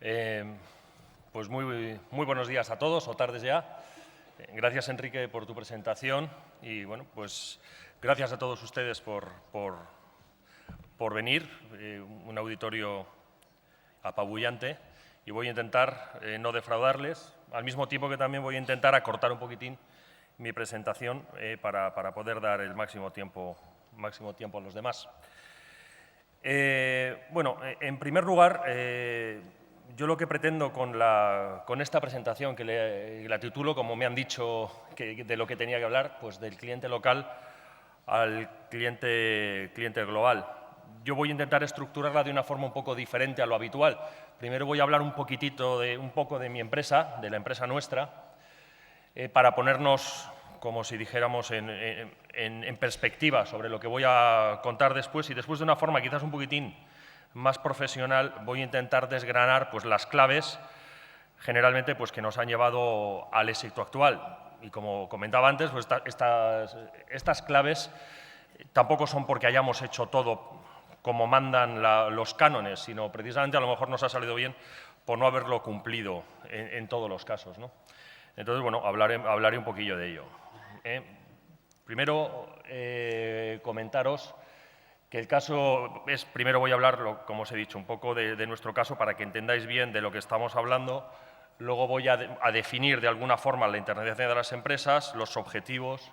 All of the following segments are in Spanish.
Eh, pues muy buenos días a todos, o tardes ya. Gracias, Enrique, por tu presentación y, bueno, pues gracias a todos ustedes por venir. Un auditorio apabullante y voy a intentar no defraudarles, al mismo tiempo que también voy a intentar acortar un poquitín mi presentación para poder dar el máximo tiempo a los demás. Bueno, en primer lugar, yo lo que pretendo con esta presentación, que la titulo, como me han dicho, de lo que tenía que hablar, pues del cliente local al cliente global. Yo voy a intentar estructurarla de una forma un poco diferente a lo habitual. Primero voy a hablar un poco de mi empresa, de la empresa nuestra, para ponernos, como si dijéramos, en perspectiva sobre lo que voy a contar después, y después de una forma quizás un poquitín más profesional voy a intentar desgranar pues, las claves generalmente pues, que nos han llevado al éxito actual. Y como comentaba antes, pues, estas claves tampoco son porque hayamos hecho todo como mandan los cánones, sino precisamente a lo mejor nos ha salido bien por no haberlo cumplido en todos los casos, ¿no? Entonces, bueno, hablaré un poquillo de ello. Primero, comentaros que el caso es, primero voy a hablar, como os he dicho, un poco de nuestro caso para que entendáis bien de lo que estamos hablando. Luego voy a definir de alguna forma la internalización de las empresas, los objetivos,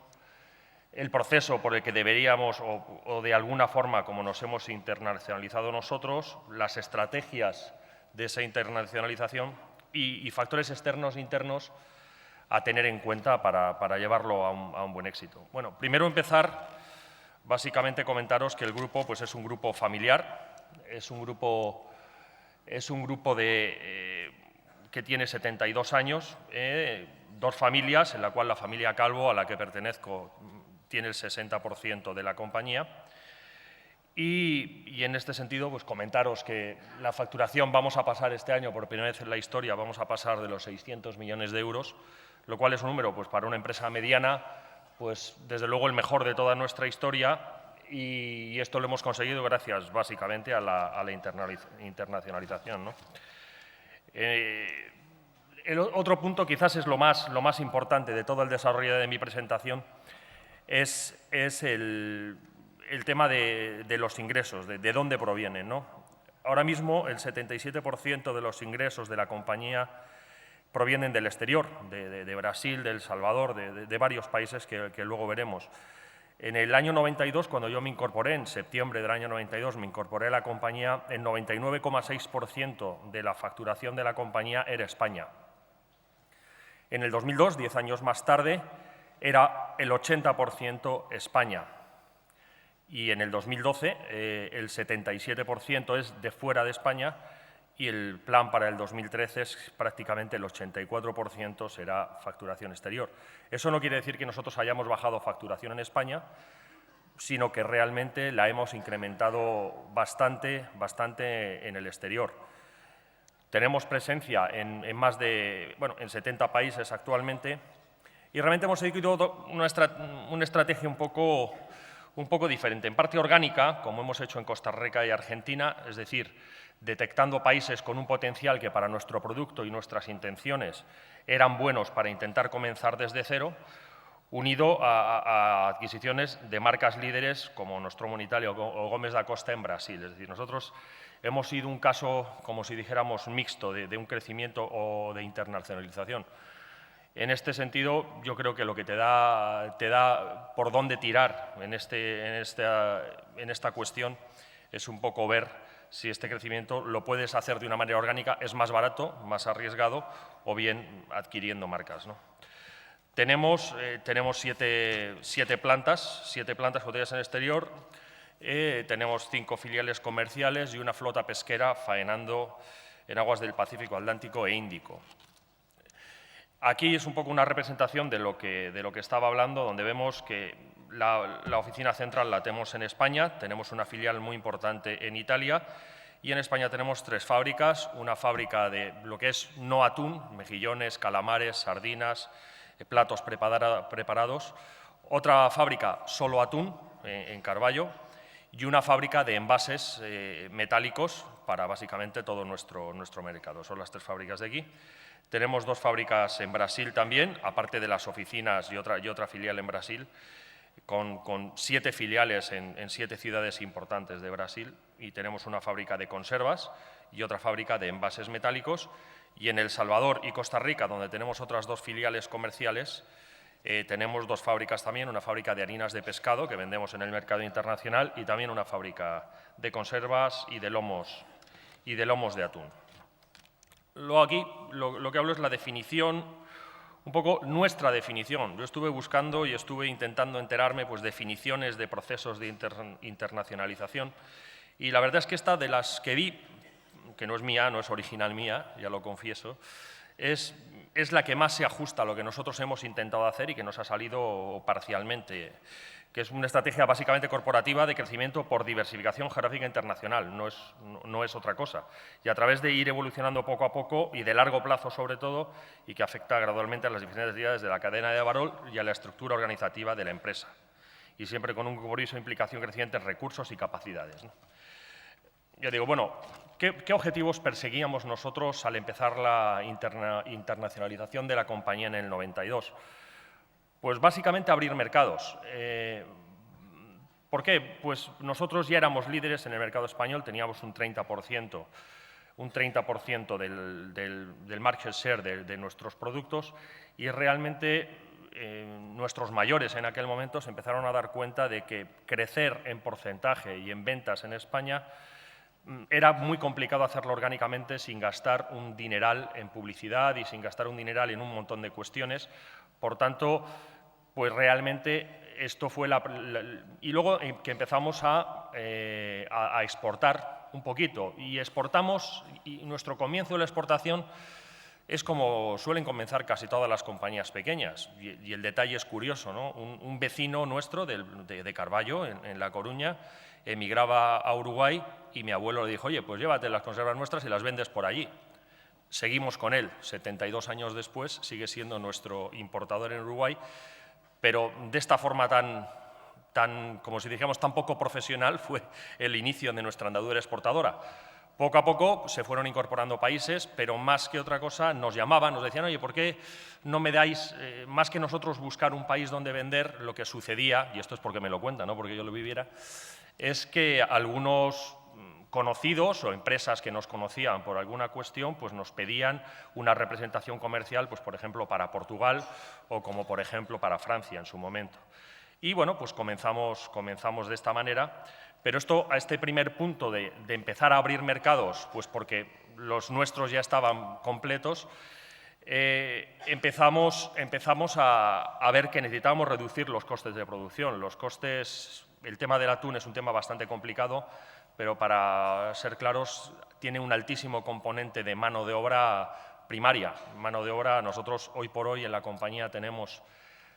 el proceso por el que deberíamos o de alguna forma como nos hemos internacionalizado nosotros, las estrategias de esa internacionalización y factores externos e internos a tener en cuenta para llevarlo a un buen éxito. Bueno, primero empezar, básicamente comentaros que el grupo pues, es un grupo familiar, es un grupo que tiene 72 años, dos familias, en la cual la familia Calvo, a la que pertenezco, tiene el 60% de la compañía. Y en este sentido, pues comentaros que la facturación vamos a pasar este año, por primera vez en la historia, vamos a pasar de los 600 millones de euros, lo cual es un número pues, para una empresa mediana, pues desde luego el mejor de toda nuestra historia, y esto lo hemos conseguido gracias básicamente a la internacionalización, ¿no? El otro punto, quizás es lo más importante de todo el desarrollo de mi presentación, es el tema de los ingresos, de dónde provienen, ¿no? Ahora mismo el 77% de los ingresos de la compañía provienen del exterior, de Brasil, de El Salvador, de varios países que luego veremos. En el año 92, cuando yo me incorporé, en septiembre del año 92, me incorporé a la compañía, el 99,6% de la facturación de la compañía era España. En el 2002, 10 años más tarde, era el 80% España. Y en el 2012, el 77% es de fuera de España, y el plan para el 2013 es prácticamente el 84% será facturación exterior. Eso no quiere decir que nosotros hayamos bajado facturación en España, sino que realmente la hemos incrementado bastante en el exterior. Tenemos presencia en en 70 países actualmente y realmente hemos seguido una estrategia un poco diferente, en parte orgánica, como hemos hecho en Costa Rica y Argentina, es decir, detectando países con un potencial que para nuestro producto y nuestras intenciones eran buenos para intentar comenzar desde cero, unido a adquisiciones de marcas líderes como Nostromo en Italia o Gómez da Costa en Brasil. Es decir, nosotros hemos sido un caso, como si dijéramos, mixto de un crecimiento o de internacionalización. En este sentido, yo creo que lo que te da por dónde tirar en esta cuestión es un poco ver si este crecimiento lo puedes hacer de una manera orgánica, es más barato, más arriesgado, o bien adquiriendo marcas, ¿no? Tenemos 7 plantas cotizadas en el exterior, tenemos 5 filiales comerciales y una flota pesquera faenando en aguas del Pacífico, Atlántico e Índico. Aquí es un poco una representación de lo que estaba hablando, donde vemos que la oficina central la tenemos en España, tenemos una filial muy importante en Italia y en España tenemos 3 fábricas, una fábrica de lo que es no atún, mejillones, calamares, sardinas, platos preparados, otra fábrica solo atún en Carballo y una fábrica de envases metálicos para básicamente todo nuestro mercado. Son las 3 fábricas de aquí. Tenemos 2 fábricas en Brasil también, aparte de las oficinas y otra filial en Brasil, con 7 filiales en 7 ciudades importantes de Brasil, y tenemos una fábrica de conservas y otra fábrica de envases metálicos. Y en El Salvador y Costa Rica, donde tenemos otras 2 filiales comerciales, tenemos 2 fábricas también, una fábrica de harinas de pescado que vendemos en el mercado internacional y también una fábrica de conservas y de lomos de atún. Luego aquí lo que hablo es la definición, un poco nuestra definición. Yo estuve buscando y estuve intentando enterarme pues, definiciones de procesos de internacionalización, y la verdad es que esta, de las que vi, que no es mía, no es original mía, ya lo confieso, es la que más se ajusta a lo que nosotros hemos intentado hacer y que nos ha salido parcialmente, que es una estrategia básicamente corporativa de crecimiento por diversificación geográfica internacional, no es otra cosa. Y a través de ir evolucionando poco a poco y de largo plazo sobre todo, y que afecta gradualmente a las diferentes entidades de la cadena de valor y a la estructura organizativa de la empresa. Y siempre con un compromiso de implicación creciente en recursos y capacidades, ¿no? Yo digo, bueno, ¿qué objetivos perseguíamos nosotros al empezar la internacionalización de la compañía en el 92? Pues básicamente abrir mercados. ¿Por qué? Pues nosotros ya éramos líderes en el mercado español, teníamos un 30% del market share de nuestros productos, y realmente nuestros mayores en aquel momento se empezaron a dar cuenta de que crecer en porcentaje y en ventas en España era muy complicado hacerlo orgánicamente sin gastar un dineral en publicidad y sin gastar un dineral en un montón de cuestiones. Por tanto, pues realmente esto fue y luego que empezamos a exportar un poquito. Y exportamos, y nuestro comienzo de la exportación es como suelen comenzar casi todas las compañías pequeñas. Y el detalle es curioso, ¿no? Un vecino nuestro de Carballo, en La Coruña, emigraba a Uruguay y mi abuelo le dijo, oye, pues llévate las conservas nuestras y las vendes por allí. Seguimos con él, 72 años después, sigue siendo nuestro importador en Uruguay, pero de esta forma como si dijéramos, tan poco profesional fue el inicio de nuestra andadura exportadora. Poco a poco se fueron incorporando países, pero más que otra cosa nos llamaban, nos decían, oye, ¿por qué no me dais, más que nosotros buscar un país donde vender? Lo que sucedía, y esto es porque me lo cuentan, no porque yo lo viviera, es que algunos conocidos o empresas que nos conocían por alguna cuestión, pues nos pedían una representación comercial, pues por ejemplo para Portugal o como por ejemplo para Francia en su momento. Y bueno, pues comenzamos de esta manera, pero a este primer punto de empezar a abrir mercados, pues porque los nuestros ya estaban completos, empezamos a ver que necesitábamos reducir los costes de producción. Los costes, el tema del atún es un tema bastante complicado, pero para ser claros, tiene un altísimo componente de mano de obra primaria. Mano de obra, nosotros hoy por hoy en la compañía tenemos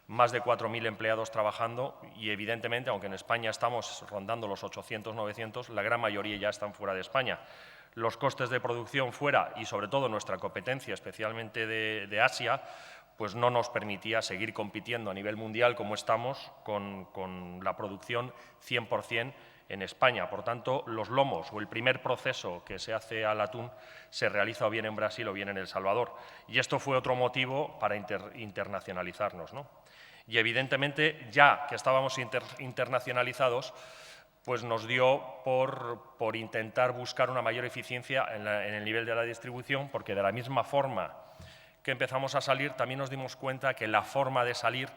más de 4.000 empleados trabajando y evidentemente, aunque en España estamos rondando los 800, 900, la gran mayoría ya están fuera de España. Los costes de producción fuera y sobre todo nuestra competencia, especialmente de Asia, pues no nos permitía seguir compitiendo a nivel mundial como estamos con la producción 100% en España. Por tanto, los lomos o el primer proceso que se hace al atún se realiza o bien en Brasil o bien en El Salvador. Y esto fue otro motivo para internacionalizarnos, ¿no? Y evidentemente, ya que estábamos internacionalizados, pues nos dio por intentar buscar una mayor eficiencia en el nivel de la distribución, porque de la misma forma que empezamos a salir, también nos dimos cuenta que la forma de salir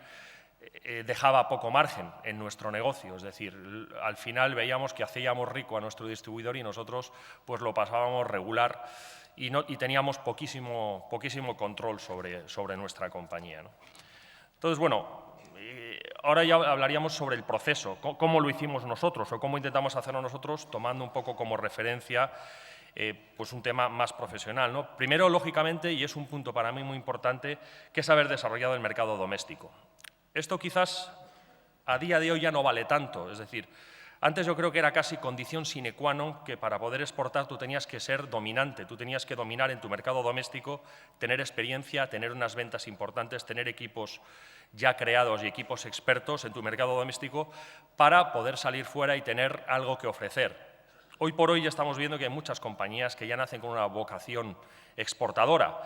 dejaba poco margen en nuestro negocio. Es decir, al final veíamos que hacíamos rico a nuestro distribuidor y nosotros pues lo pasábamos regular y teníamos poquísimo control sobre nuestra compañía, ¿no? Entonces, bueno, ahora ya hablaríamos sobre el proceso, cómo lo hicimos nosotros o cómo intentamos hacerlo nosotros, tomando un poco como referencia pues un tema más profesional, ¿no? Primero, lógicamente, y es un punto para mí muy importante, que es haber desarrollado el mercado doméstico. Esto quizás a día de hoy ya no vale tanto, es decir, Antes yo creo que era casi condición sine qua non que para poder exportar tú tenías que ser dominante, tú tenías que dominar en tu mercado doméstico, tener experiencia, tener unas ventas importantes, tener equipos ya creados y equipos expertos en tu mercado doméstico para poder salir fuera y tener algo que ofrecer. Hoy por hoy ya estamos viendo que hay muchas compañías que ya nacen con una vocación exportadora.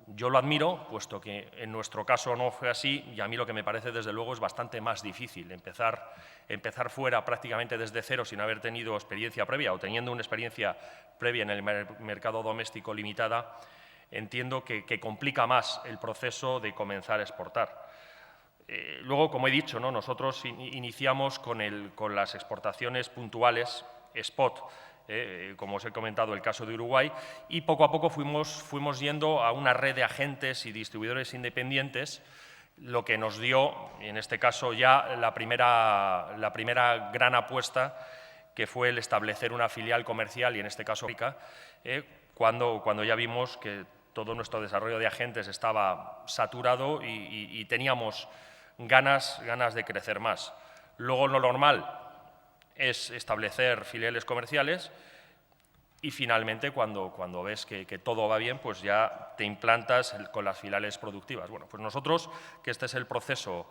Yo lo admiro, puesto que en nuestro caso no fue así, y a mí lo que me parece, desde luego, es bastante más difícil empezar fuera prácticamente desde cero sin haber tenido experiencia previa o teniendo una experiencia previa en el mercado doméstico limitada. Entiendo que complica más el proceso de comenzar a exportar. Luego, como he dicho, ¿no?, nosotros iniciamos con las exportaciones puntuales, spot, como os he comentado, el caso de Uruguay, y poco a poco fuimos yendo a una red de agentes y distribuidores independientes, lo que nos dio, en este caso, ya la primera gran apuesta, que fue el establecer una filial comercial, y en este caso, cuando ya vimos que todo nuestro desarrollo de agentes estaba saturado y teníamos ganas de crecer más. Luego, lo normal es establecer filiales comerciales y, finalmente, cuando ves que todo va bien, pues ya te implantas con las filiales productivas. Bueno, pues nosotros, que este es el proceso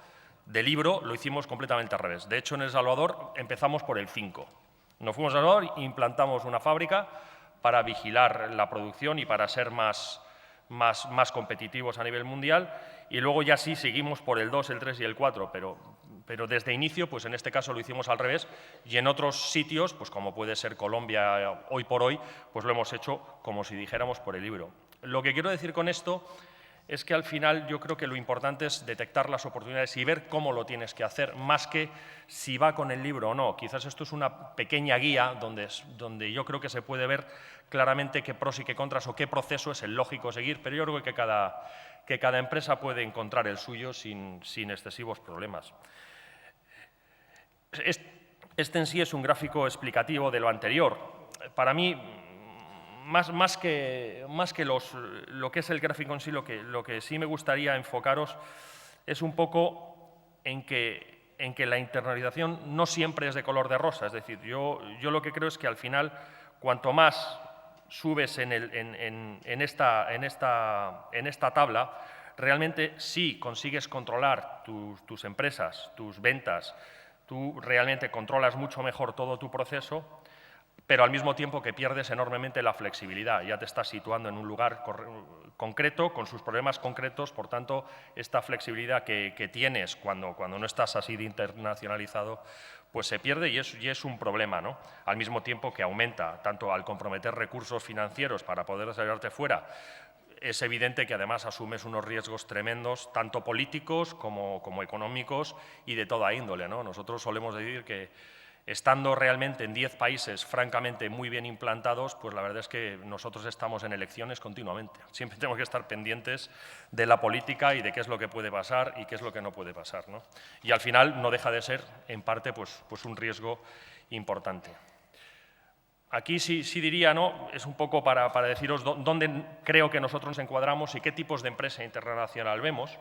del libro, lo hicimos completamente al revés. De hecho, en El Salvador empezamos por el 5. Nos fuimos a El Salvador e implantamos una fábrica para vigilar la producción y para ser más competitivos a nivel mundial, y luego ya sí seguimos por el 2, el 3 y el 4, pero desde inicio, pues en este caso lo hicimos al revés, y en otros sitios, pues como puede ser Colombia hoy por hoy, pues lo hemos hecho como si dijéramos por el libro. Lo que quiero decir con esto es que al final yo creo que lo importante es detectar las oportunidades y ver cómo lo tienes que hacer, más que si va con el libro o no. Quizás esto es una pequeña guía donde yo creo que se puede ver claramente qué pros y qué contras o qué proceso es el lógico seguir, pero yo creo que cada empresa puede encontrar el suyo sin excesivos problemas. Este en sí es un gráfico explicativo de lo anterior. Para mí, más que lo que es el gráfico en sí, lo que sí me gustaría enfocaros es un poco en que la internalización no siempre es de color de rosa. Es decir, yo lo que creo es que al final, cuanto más subes en esta tabla, realmente sí consigues controlar tus empresas, tus ventas, tú realmente controlas mucho mejor todo tu proceso, pero al mismo tiempo que pierdes enormemente la flexibilidad. Ya te estás situando en un lugar concreto, con sus problemas concretos, por tanto, esta flexibilidad que tienes cuando no estás así de internacionalizado, pues se pierde y es un problema, ¿no? Al mismo tiempo que aumenta, tanto al comprometer recursos financieros para poder desarrollarte fuera, es evidente que además asumes unos riesgos tremendos, tanto políticos como económicos y de toda índole, ¿no? Nosotros solemos decir que, estando realmente en 10 países francamente muy bien implantados, pues la verdad es que nosotros estamos en elecciones continuamente. Siempre tenemos que estar pendientes de la política y de qué es lo que puede pasar y qué es lo que no puede pasar, ¿no? Y al final no deja de ser, en parte, pues un riesgo importante. Aquí sí diría, ¿no?, es un poco para deciros dónde creo que nosotros nos encuadramos y qué tipos de empresa internacional vemos,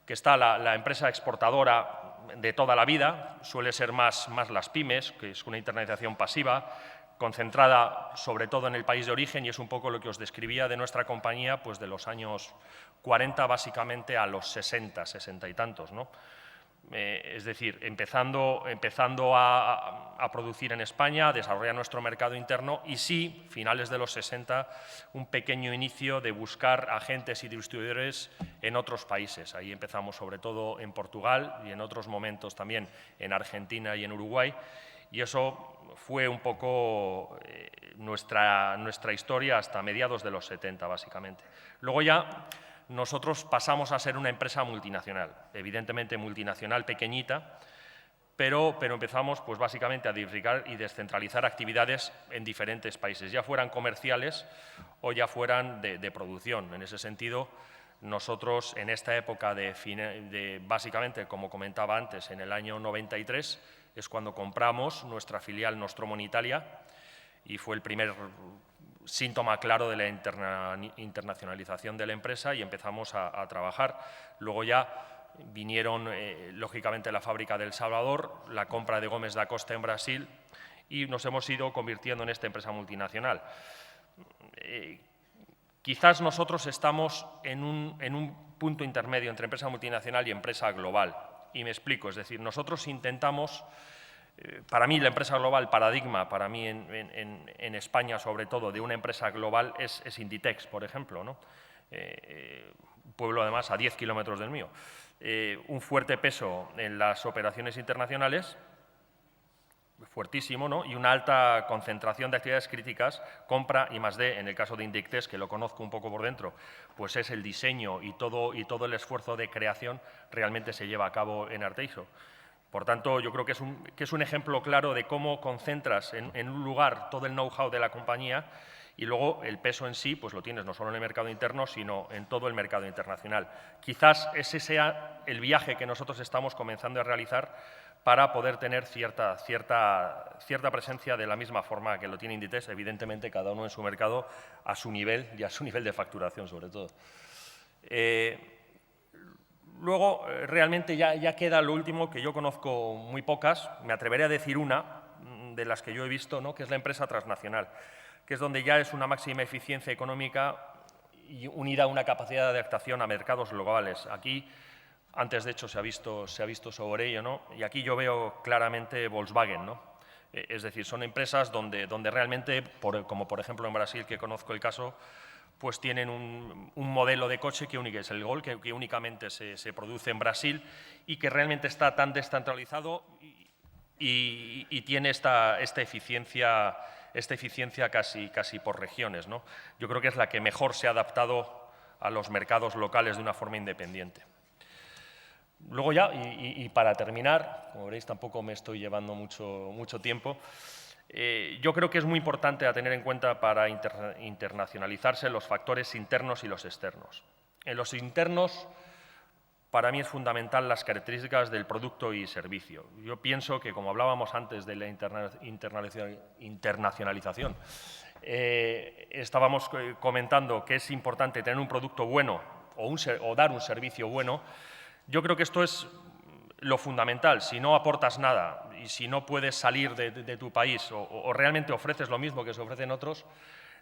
que está la empresa exportadora de toda la vida, suele ser más las pymes, que es una internacionalización pasiva, concentrada sobre todo en el país de origen, y es un poco lo que os describía de nuestra compañía, pues de los años 40 básicamente a los 60 y tantos, ¿no? Es decir, empezando a producir en España, a desarrollar nuestro mercado interno y sí, finales de los 60, un pequeño inicio de buscar agentes y distribuidores en otros países. Ahí empezamos sobre todo en Portugal y en otros momentos también en Argentina y en Uruguay, y eso fue un poco nuestra historia hasta mediados de los 70, básicamente. Luego ya nosotros pasamos a ser una empresa multinacional, evidentemente multinacional pequeñita, pero empezamos pues básicamente a diversificar y descentralizar actividades en diferentes países, ya fueran comerciales o ya fueran de producción. En ese sentido, nosotros en esta época básicamente, como comentaba antes, en el año 93, es cuando compramos nuestra filial Nostromo en Italia, y fue el primer síntoma claro de la internacionalización de la empresa, y empezamos a trabajar. Luego ya vinieron, lógicamente, la fábrica de El Salvador, la compra de Gómez da Costa en Brasil y nos hemos ido convirtiendo en esta empresa multinacional. Quizás nosotros estamos en un punto intermedio entre empresa multinacional y empresa global. Y me explico, es decir, nosotros intentamos, para mí la empresa global, paradigma, para mí en España sobre todo, de una empresa global es Inditex, por ejemplo, ¿no? Un pueblo además a 10 kilómetros del mío. Un fuerte peso en las operaciones internacionales, fuertísimo, ¿no? Y una alta concentración de actividades críticas, compra y más D, en el caso de Inditex, que lo conozco un poco por dentro, pues es el diseño y todo el esfuerzo de creación realmente se lleva a cabo en Arteixo. Por tanto, yo creo que es un ejemplo claro de cómo concentras en un lugar todo el know-how de la compañía y luego el peso en sí pues lo tienes no solo en el mercado interno, sino en todo el mercado internacional. Quizás ese sea el viaje que nosotros estamos comenzando a realizar para poder tener cierta presencia de la misma forma que lo tiene Inditex, evidentemente cada uno en su mercado a su nivel y a su nivel de facturación sobre todo. Luego, realmente ya queda lo último, que yo conozco muy pocas, me atreveré a decir una de las que yo he visto, ¿no? Que es la empresa transnacional, que es donde ya es una máxima eficiencia económica y unida a una capacidad de adaptación a mercados globales. Aquí, antes de hecho se ha visto sobre ello, ¿no? Y aquí yo veo claramente Volkswagen, ¿no? Es decir, son empresas donde realmente, como por ejemplo en Brasil, que conozco el caso, pues tienen un modelo de coche que es el Gol, que únicamente se produce en Brasil y que realmente está tan descentralizado y tiene esta eficiencia casi por regiones, ¿no? Yo creo que es la que mejor se ha adaptado a los mercados locales de una forma independiente. Luego ya, y para terminar, como veréis tampoco me estoy llevando mucho tiempo, yo creo que es muy importante a tener en cuenta para internacionalizarse los factores internos y los externos. En los internos, para mí es fundamental las características del producto y servicio. Yo pienso que, como hablábamos antes de la internacionalización, estábamos comentando que es importante tener un producto bueno o dar un servicio bueno. Yo creo que esto es lo fundamental. Si no aportas nada y si no puedes salir de tu país o realmente ofreces lo mismo que se ofrecen otros,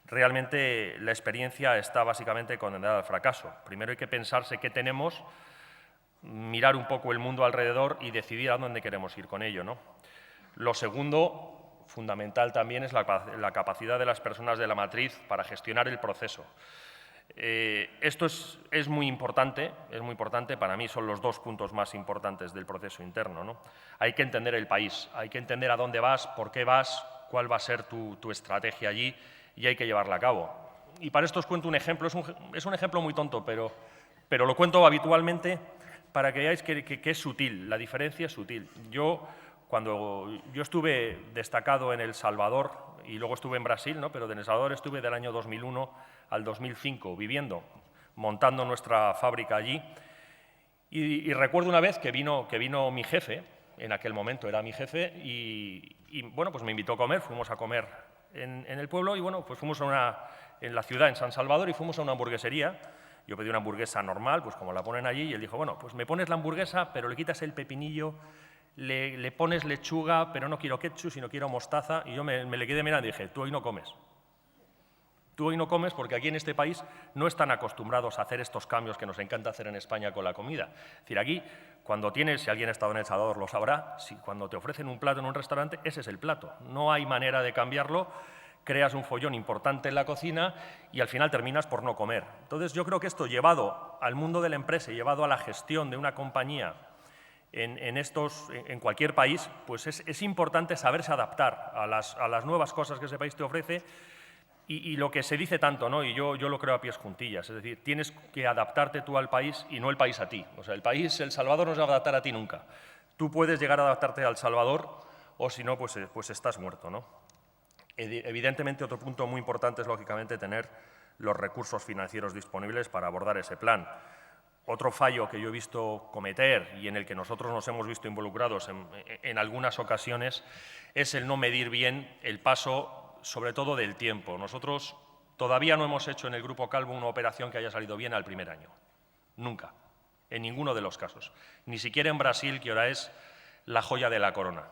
realmente la experiencia está básicamente condenada al fracaso. Primero hay que pensarse qué tenemos, mirar un poco el mundo alrededor y decidir a dónde queremos ir con ello, ¿no? Lo segundo, fundamental también, es la capacidad de las personas de la matriz para gestionar el proceso. Esto es muy importante, para mí son los dos puntos más importantes del proceso interno, ¿no? Hay que entender el país, hay que entender a dónde vas, por qué vas, cuál va a ser tu estrategia allí y hay que llevarla a cabo. Y para esto os cuento un ejemplo, es un ejemplo muy tonto, pero lo cuento habitualmente para que veáis que es sutil, la diferencia es sutil. Cuando yo estuve destacado en El Salvador y luego estuve en Brasil, ¿no? Pero en El Salvador estuve del año 2001 al 2005 viviendo, montando nuestra fábrica allí. Y recuerdo una vez que vino mi jefe, en aquel momento era mi jefe, y bueno, pues me invitó a comer, fuimos a comer en el pueblo y bueno, pues fuimos en la ciudad, en San Salvador, y fuimos a una hamburguesería. Yo pedí una hamburguesa normal, pues como la ponen allí, y él dijo, bueno, pues me pones la hamburguesa, pero le quitas el pepinillo, le pones lechuga, pero no quiero ketchup, sino quiero mostaza. Y yo me le quedé mirando y dije, tú hoy no comes. Tú hoy no comes porque aquí en este país no están acostumbrados a hacer estos cambios que nos encanta hacer en España con la comida. Es decir, aquí, cuando tienes, si alguien ha estado en El Salvador lo sabrá, cuando te ofrecen un plato en un restaurante, ese es el plato. No hay manera de cambiarlo, creas un follón importante en la cocina y al final terminas por no comer. Entonces, yo creo que esto, llevado al mundo de la empresa y llevado a la gestión de una compañía en cualquier país, pues es importante saberse adaptar a las nuevas cosas que ese país te ofrece. Y lo que se dice tanto, ¿no? Y yo lo creo a pies juntillas, es decir, tienes que adaptarte tú al país y no el país a ti. O sea, El Salvador no se va a adaptar a ti nunca. Tú puedes llegar a adaptarte al Salvador o si no, pues estás muerto, ¿no? Evidentemente, otro punto muy importante es, lógicamente, tener los recursos financieros disponibles para abordar ese plan. Otro fallo que yo he visto cometer y en el que nosotros nos hemos visto involucrados en algunas ocasiones es el no medir bien el paso, sobre todo del tiempo. Nosotros todavía no hemos hecho en el Grupo Calvo una operación que haya salido bien al primer año. Nunca. en ninguno de los casos. Ni siquiera en Brasil, que ahora es la joya de la corona.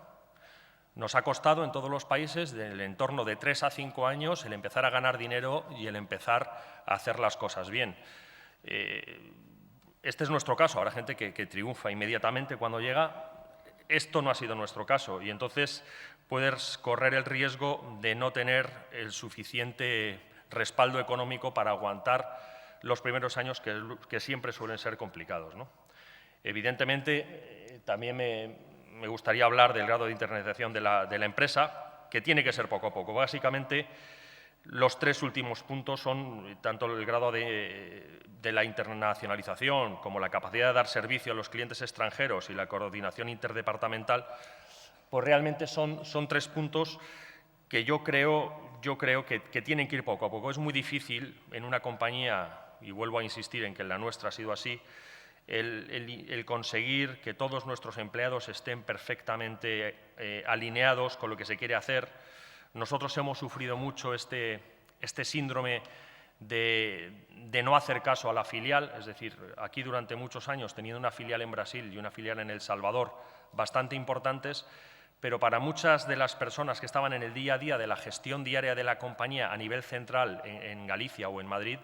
Nos ha costado en todos los países del entorno de 3 a 5 años el empezar a ganar dinero y el empezar a hacer las cosas bien. Este es nuestro caso. Habrá gente que triunfa inmediatamente cuando llega. Esto no ha sido nuestro caso y entonces puedes correr el riesgo de no tener el suficiente respaldo económico para aguantar los primeros años que siempre suelen ser complicados, ¿no? Evidentemente, también me gustaría hablar del grado de internacionalización de la empresa, que tiene que ser poco a poco. Básicamente, los 3 últimos puntos son tanto el grado de la internacionalización como la capacidad de dar servicio a los clientes extranjeros y la coordinación interdepartamental, pues realmente son 3 puntos que yo creo que tienen que ir poco a poco. Es muy difícil en una compañía, y vuelvo a insistir en que en la nuestra ha sido así, el conseguir que todos nuestros empleados estén perfectamente alineados con lo que se quiere hacer. Nosotros hemos sufrido mucho este síndrome de no hacer caso a la filial, es decir, aquí durante muchos años teniendo una filial en Brasil y una filial en El Salvador bastante importantes, pero para muchas de las personas que estaban en el día a día de la gestión diaria de la compañía a nivel central en Galicia o en Madrid,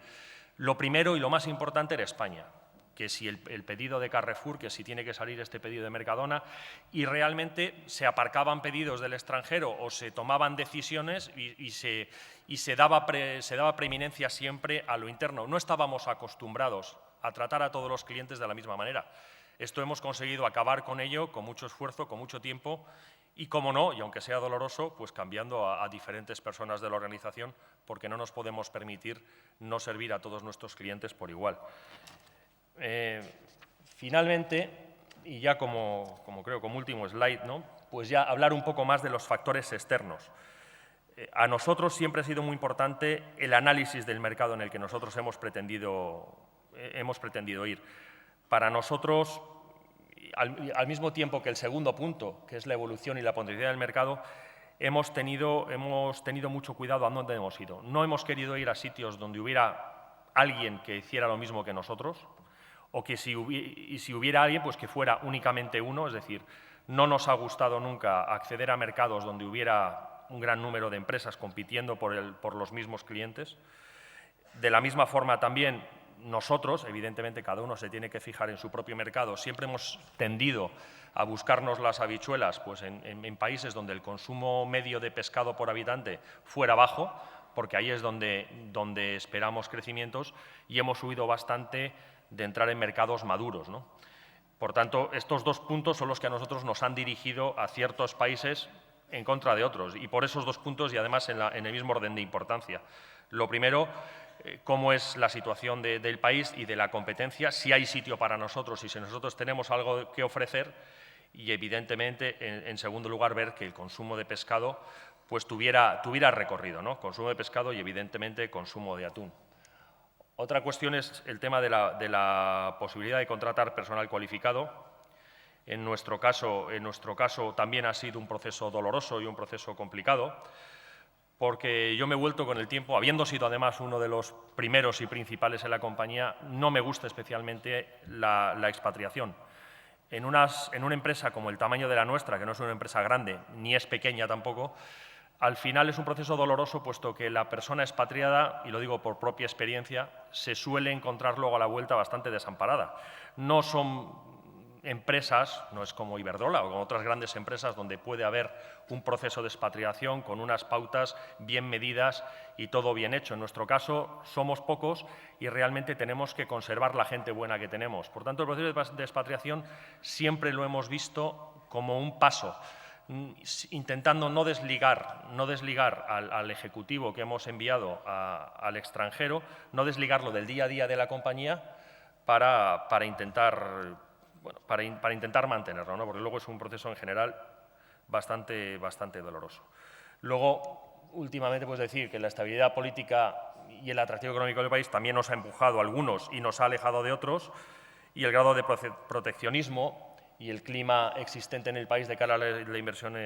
lo primero y lo más importante era España, que si el pedido de Carrefour, que si tiene que salir este pedido de Mercadona, y realmente se aparcaban pedidos del extranjero o se tomaban decisiones y se daba preeminencia siempre a lo interno. No estábamos acostumbrados a tratar a todos los clientes de la misma manera. Esto hemos conseguido acabar con ello con mucho esfuerzo, con mucho tiempo y, como no, y aunque sea doloroso, pues cambiando a diferentes personas de la organización, porque no nos podemos permitir no servir a todos nuestros clientes por igual. Finalmente, y ya como último slide, ¿no? Pues ya hablar un poco más de los factores externos. A nosotros siempre ha sido muy importante el análisis del mercado en el que nosotros hemos pretendido ir. Para nosotros, al mismo tiempo que el segundo punto, que es la evolución y la potencialidad del mercado, hemos tenido mucho cuidado a dónde hemos ido. No hemos querido ir a sitios donde hubiera alguien que hiciera lo mismo que nosotros, o que si hubiera alguien, pues que fuera únicamente uno, es decir, no nos ha gustado nunca acceder a mercados donde hubiera un gran número de empresas compitiendo por los mismos clientes. De la misma forma también nosotros, evidentemente cada uno se tiene que fijar en su propio mercado, siempre hemos tendido a buscarnos las habichuelas pues en países donde el consumo medio de pescado por habitante fuera bajo, porque ahí es donde esperamos crecimientos y hemos huido bastante de entrar en mercados maduros, ¿no? Por tanto, estos 2 puntos son los que a nosotros nos han dirigido a ciertos países en contra de otros, y por esos 2 puntos y además en el mismo orden de importancia. Lo primero, cómo es la situación del país y de la competencia, si hay sitio para nosotros y si nosotros tenemos algo que ofrecer, y evidentemente, en segundo lugar, ver que el consumo de pescado pues tuviera recorrido, ¿no? Consumo de pescado y evidentemente consumo de atún. Otra cuestión es el tema de la posibilidad de contratar personal cualificado. En nuestro caso también ha sido un proceso doloroso y un proceso complicado, porque yo me he vuelto con el tiempo, habiendo sido además uno de los primeros y principales en la compañía, no me gusta especialmente la expatriación. En una empresa como el tamaño de la nuestra, que no es una empresa grande, ni es pequeña tampoco, al final es un proceso doloroso, puesto que la persona expatriada, y lo digo por propia experiencia, se suele encontrar luego a la vuelta bastante desamparada. No son empresas, no es como Iberdrola o como otras grandes empresas donde puede haber un proceso de expatriación con unas pautas bien medidas y todo bien hecho. En nuestro caso somos pocos y realmente tenemos que conservar la gente buena que tenemos. Por tanto, el proceso de expatriación siempre lo hemos visto como un paso, intentando no desligar al ejecutivo que hemos enviado al extranjero, no desligarlo del día a día de la compañía para intentar mantenerlo, ¿no? Porque luego es un proceso en general bastante doloroso. Luego, últimamente, pues decir que la estabilidad política y el atractivo económico del país también nos ha empujado a algunos y nos ha alejado de otros, y el grado de proteccionismo y el clima existente en el país de cara a la inversión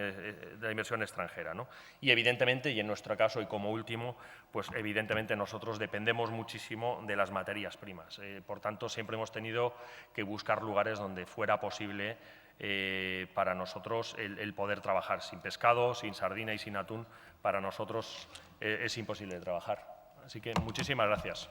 extranjera, ¿no? Y evidentemente, y en nuestro caso y como último, pues evidentemente nosotros dependemos muchísimo de las materias primas. Por tanto, siempre hemos tenido que buscar lugares donde fuera posible para nosotros el poder trabajar. Sin pescado, sin sardina y sin atún, para nosotros es imposible trabajar. Así que muchísimas gracias.